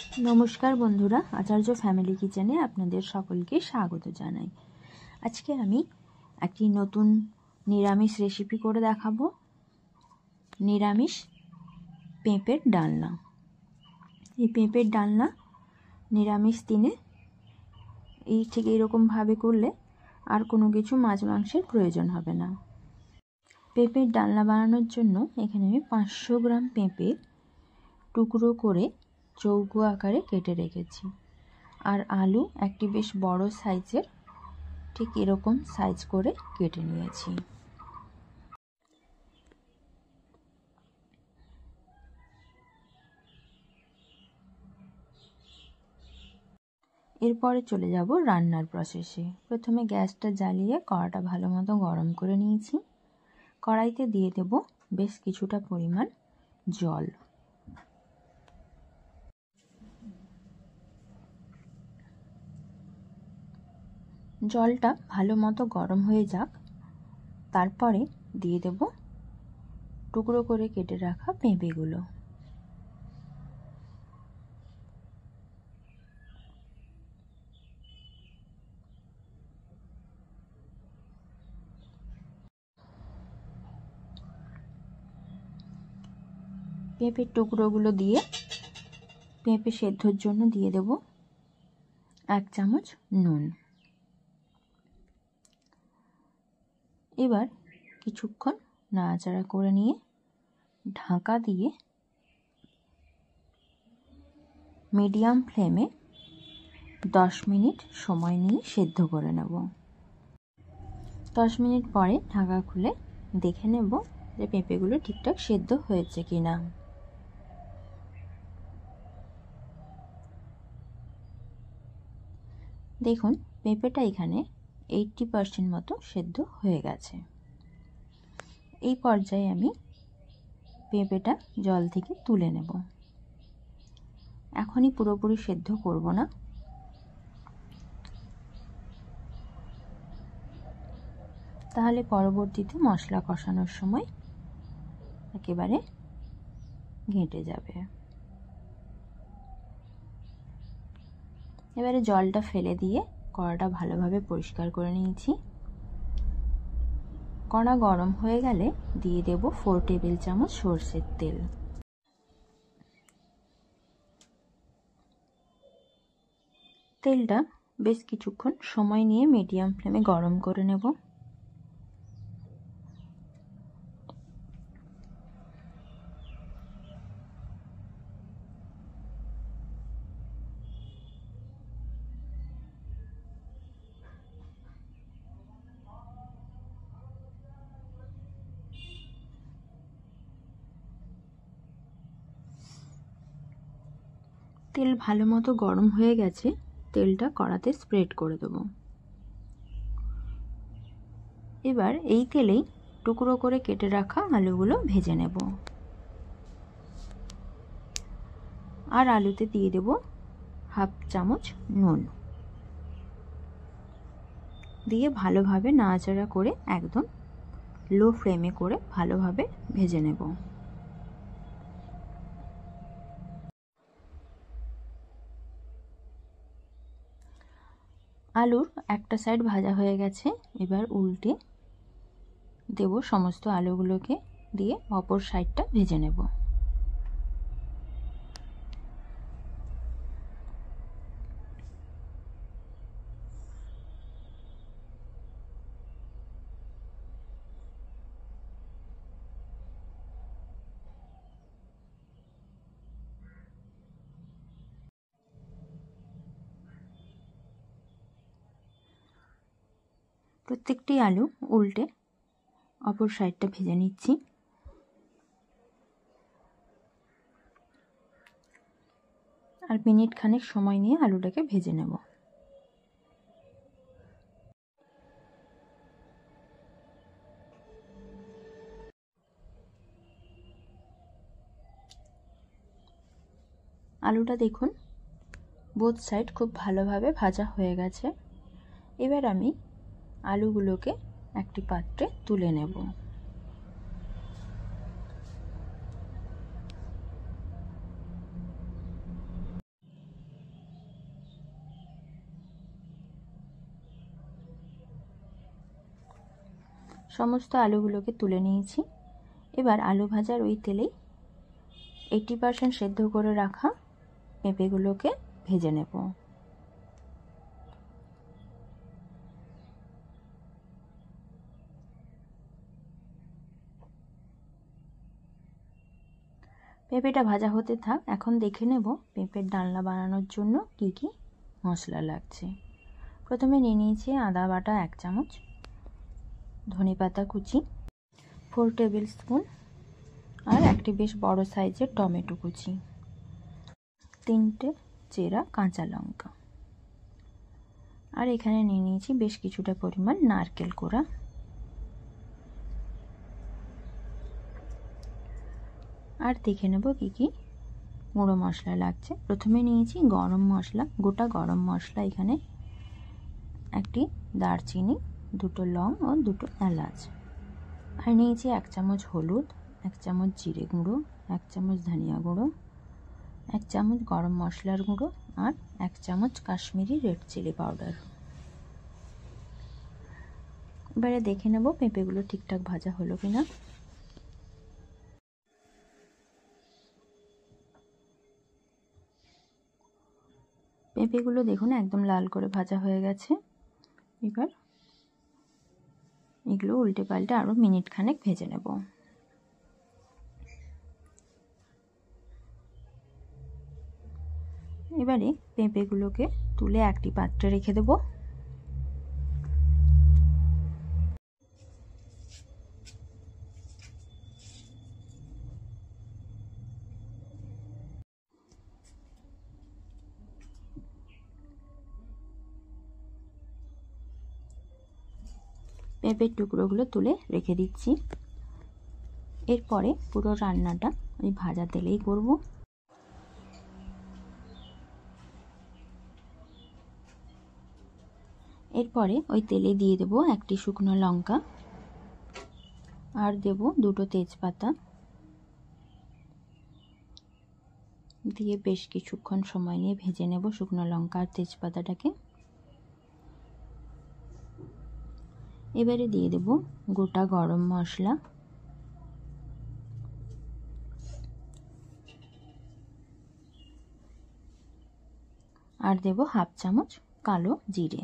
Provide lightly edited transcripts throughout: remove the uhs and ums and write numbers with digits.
নমস্কার বন্ধুরা, আচার্য ফ্যামিলি কিচেনে আপনাদের সকলকে স্বাগত জানাই। আজকে আমি একটি নতুন নিরামিষ রেসিপি করে দেখাবো। নিরামিষ পেঁপের ডালনা। এই পেঁপের ডালনা নিরামিষ দিনে ঠিক এইরকমভাবে করলে আর কোনো কিছু মাছ মাংসের প্রয়োজন হবে না। পেঁপের ডালনা বানানোর জন্য এখানে আমি 500 গ্রাম পেঁপে টুকরো করে চৌকো আকারে কেটে রেখেছি। আর আলু একটি বেশ বড় সাইজের, ঠিক এরকম সাইজ করে কেটে নিয়েছি। এরপরে চলে যাব রান্নার প্রসেসে। প্রথমে গ্যাসটা জ্বালিয়ে কড়াটা ভালো মতো গরম করে নিয়েছি। কড়াইতে দিয়ে দেব বেশ কিছুটা পরিমাণ জল। জলটা ভালো মতো গরম হয়ে যাক, তারপরে দিয়ে দেব টুকরো করে কেটে রাখা পেঁপেগুলো। পেঁপের টুকরোগুলো দিয়ে পেঁপে সেদ্ধর জন্য দিয়ে দেব 1 চামচ নুন। এবার কিছুক্ষণ নাড়াচাড়া করে নিয়ে ঢাকা দিয়ে মিডিয়াম ফ্লেমে 10 মিনিট সময় নিয়ে সেদ্ধ করে নেব। 10 মিনিট পরে ঢাকা খুলে দেখে নেব যে পেঁপেগুলো ঠিকঠাক সেদ্ধ হয়েছে কিনা। দেখুন, পেঁপেটা এখানে 80% মতো সেদ্ধ হয়ে গেছে। এই পর্যায়ে আমি পেঁপেটা জল থেকে তুলে নেব। এখনই পুরোপুরি সেদ্ধ করব না, তাহলে পরবর্তীতে মশলা কষানোর সময় একেবারে ঘেঁটে যাবে। এবারে জলটা ফেলে দিয়ে কড়াটা ভালোভাবে পরিষ্কার করে নিয়েছি। কড়া গরম হয়ে গেলে দিয়ে দেব 4 টেবিল চামচ সরষের তেল। তেলটা বেশ কিছুক্ষণ সময় নিয়ে মিডিয়াম ফ্লেমে গরম করে নেব। তেল ভালো মতো গরম হয়ে গেছে, তেলটা কড়াতে স্প্রেড করে দেব। এবার এই তেলেই টুকরো করে কেটে রাখা আলুগুলো ভেজে নেব। আর আলুতে দিয়ে দেব 1/2 চামচ নুন। দিয়ে ভালোভাবে নাড়াচাড়া করে একদম লো ফ্লেমে করে ভালোভাবে ভেজে নেব। আলুর একটা সাইড ভাজা হয়ে গেছে, এবার উল্টে দেব সমস্ত আলুগুলোকে, দিয়ে অপর সাইডটা ভেজে নেব। প্রত্যেকটি আলু উল্টে অপর সাইডটা ভেজে নিচ্ছি। আর মিনিট খানেক সময় নিয়ে আলুটাকে ভেজে নেব। আলুটা দেখুন বোথ সাইড খুব ভালোভাবে ভাজা হয়ে গেছে। এবার আমি আলুগুলোকে একটি পাত্রে তুলে নেব। সমস্ত আলুগুলোকে তুলে নিয়েছি। এবার আলু ভাজার ওই তেলেই 80% সেদ্ধ করে রাখা পেঁপেগুলোকে ভেজে নেব। পেঁপেটা ভাজা হতে থাক। এখন দেখে নেব পেঁপের ডালনা বানানোর জন্য কি কি মশলা লাগছে। প্রথমে নিয়ে নিয়েছি আদা বাটা 1 চামচ, ধনেপাতা কুচি 4 টেবিল স্পুন, আর একটি বেশ বড় সাইজের টমেটো কুচি, 3টে চেরা কাঁচা লঙ্কা, আর এখানে নিয়ে নিয়েছি বেশ কিছুটা পরিমাণ নারকেল কোড়া। আর দেখে নেব কি কি গুঁড়ো মশলা লাগছে। প্রথমে নিয়েছি গরম মশলা, গোটা গরম মশলা, এখানে একটি দারচিনি, 2টো লং ও 2টো এলাচ। আর নিয়েছি 1 চামচ হলুদ, 1 চামচ জিরে গুঁড়ো, 1 চামচ ধনিয়া গুঁড়ো, 1 চামচ গরম মশলার গুঁড়ো, আর 1 চামচ কাশ্মীরি রেড চিলি পাউডার। এবারে দেখে নেব পেঁপেগুলো ঠিকঠাক ভাজা হলো কিনা। পেঁপেগুলো দেখুন একদম লাল করে ভাজা হয়ে গেছে। এবার এগুলো উল্টে পাল্টে আরও মিনিট খানেক ভেজে নেব। এবারে পেঁপেগুলোকে তুলে একটি পাত্রে রেখে দেব। পেঁপের টুকরোগুলো তুলে রেখে দিচ্ছি। এরপরে পুরো রান্নাটা ওই ভাজা তেলেই করব। এরপরে ওই তেলে দিয়ে দেব একটি শুকনো লঙ্কা, আর দেব 2টো তেজপাতা, দিয়ে বেশ কিছুক্ষণ সময় নিয়ে ভেজে নেব শুকনো লঙ্কা আর তেজপাতাটাকে। এবারে দিয়ে দেব গোটা গরম মশলা, আর দেব 1/2 চামচ কালো জিরে।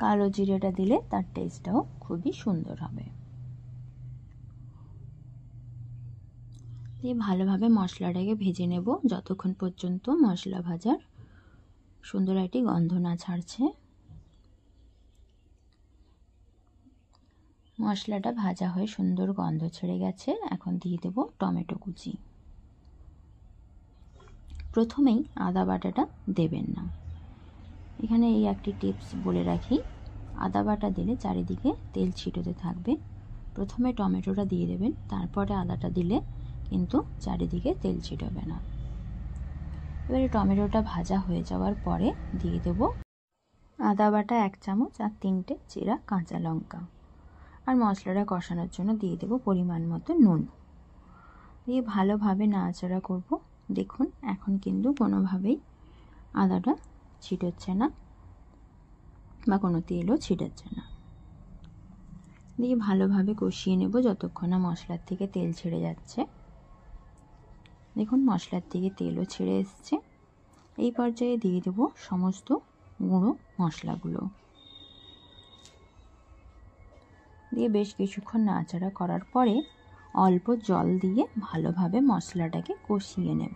কালো জিরেটা দিলে তার টেস্টটাও খুবই সুন্দর হবে। দিয়ে ভালোভাবে মশলাটাকে ভেজে নেব যতক্ষণ পর্যন্ত মশলা ভাজার সুন্দর একটি গন্ধ না ছাড়ছে। মশলাটা ভাজা হয়ে সুন্দর গন্ধ ছেড়ে গেছে। এখন দিয়ে দেব টমেটো কুচি। প্রথমেই আদা বাটাটা দেবেন না। এখানে এই একটি টিপস বলে রাখি, আদা বাটা দিলে চারিদিকে তেল ছিটোতে থাকবে। প্রথমে টমেটোটা দিয়ে দেবেন, তারপরে আদাটা দিলে কিন্তু চারিদিকে তেল ছিটবে না। এবারে টমেটোটা ভাজা হয়ে যাওয়ার পরে দিয়ে দেব আদা বাটা 1 চামচ আর 3টে চেরা কাঁচা লঙ্কা। আর মশলাটা কষানোর জন্য দিয়ে দেব পরিমাণ মতো নুন। দিয়ে ভালোভাবে নাড়াচাড়া করব। দেখুন এখন কিন্তু কোনোভাবেই আদাটা ছিটোচ্ছে না বা কোনো তেলও ছিটাচ্ছে না। দিয়ে ভালোভাবে কষিয়ে নেব যতক্ষণ না মশলার থেকে তেল ছেড়ে যাচ্ছে। দেখুন মশলার থেকে তেলও ছেড়ে এসছে। এই পর্যায়ে দিয়ে দেব সমস্ত গুঁড়ো মশলাগুলো, দিয়ে বেশ কিছুক্ষণ নাড়াচাড়া করার পরে অল্প জল দিয়ে ভালোভাবে মশলাটাকে কষিয়ে নেব।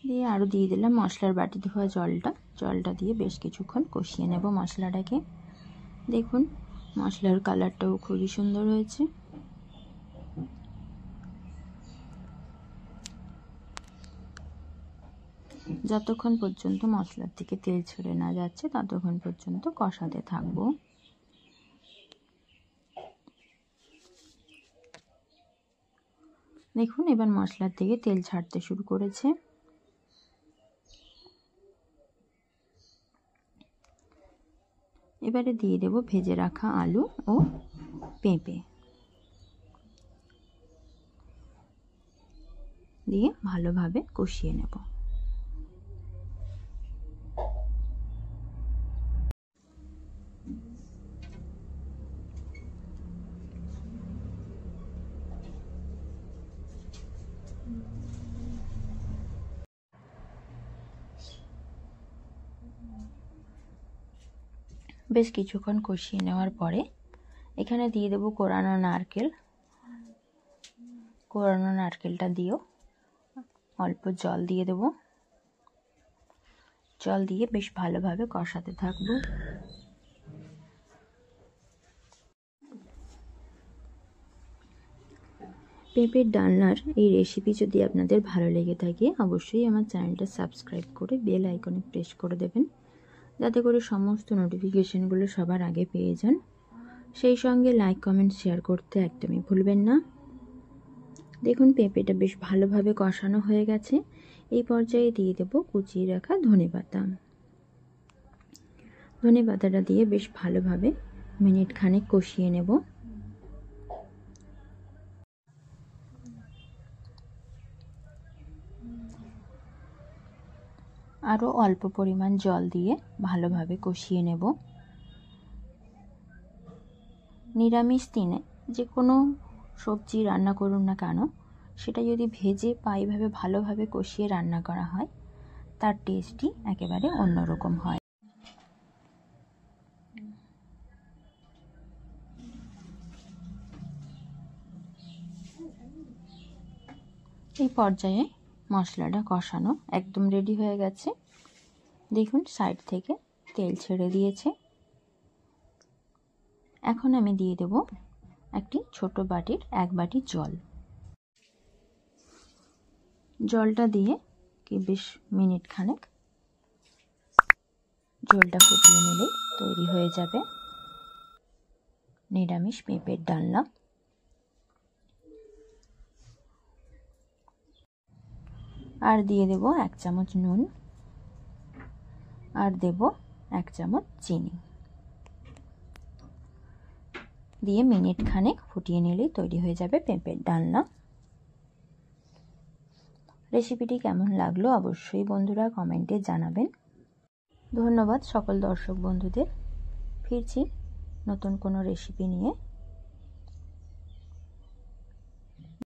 দিয়ে আরও দিয়ে দিলাম মশলার বাটি ধোয়া জলটা দিয়ে বেশ কিছুক্ষণ কষিয়ে নেব মশলাটাকে। দেখুন মশলার কালারটাও খুবই সুন্দর হয়েছে। যতক্ষণ পর্যন্ত মশলার থেকে তেল ছেড়ে না যাচ্ছে ততক্ষণ পর্যন্ত কষাতে থাকবো। দেখুন এবার মশলার থেকে তেল ছাড়তে শুরু করেছে। এবারে দিয়ে দেব ভেজে রাখা আলু ও পেঁপে, দিয়ে ভালোভাবে কষিয়ে নেব। বেশ কিছুক্ষণ কষিয়ে নেওয়ার পরে এখানে দিয়ে দেব কোরানো নারকেল। কোরানো নারকেলটা দিয়েও অল্প জল দিয়ে দেব। জল দিয়ে বেশ ভালোভাবে কষাতে থাকব। পেঁপের ডালনার এই রেসিপি যদি আপনাদের ভালো লেগে থাকে অবশ্যই আমার চ্যানেলটা সাবস্ক্রাইব করে বেল আইকনে প্রেস করে দেবেন, যাতে করে সমস্ত নোটিফিকেশনগুলো সবার আগে পেয়ে যান। সেই সঙ্গে লাইক কমেন্ট শেয়ার করতে একদমই ভুলবেন না। দেখুন পেঁপেটা বেশ ভালোভাবে কষানো হয়ে গেছে। এই পর্যায়ে দিয়ে দেব কুচিয়ে রাখা ধনেপাতা। ধনেপাতাটা দিয়ে বেশ ভালোভাবে মিনিট খানেক কষিয়ে নেব। আরও অল্প পরিমাণ জল দিয়ে ভালোভাবে কষিয়ে নেব। নিরামিষ দিনে যে কোনো সবজি রান্না করুন না কেন, সেটা যদি ভেজে বা এইভাবে ভালোভাবে কষিয়ে রান্না করা হয় তার টেস্টই একেবারে অন্যরকম হয়। এই পর্যায়ে মশলাটা কষানো একদম রেডি হয়ে গেছে। দেখুন সাইড থেকে তেল ছেড়ে দিয়েছে। এখন আমি দিয়ে দেব একটি ছোট বাটির 1 বাটি জল। জলটা দিয়ে কি বেশ মিনিট খানেক জলটা ফুটিয়ে নিলেই তৈরি হয়ে যাবে নিরামিষ পেঁপের ডালনা। আর দিয়ে দেব 1 চামচ নুন, আর দেব 1 চামচ চিনি দিয়ে মিনিট খানেক ফুটিয়ে নিলেই তৈরি হয়ে যাবে পেঁপের ডালনা। রেসিপিটি কেমন লাগলো অবশ্যই বন্ধুরা কমেন্টে জানাবেন। ধন্যবাদ সকল দর্শক বন্ধুদের। ফিরছি নতুন কোনো রেসিপি নিয়ে।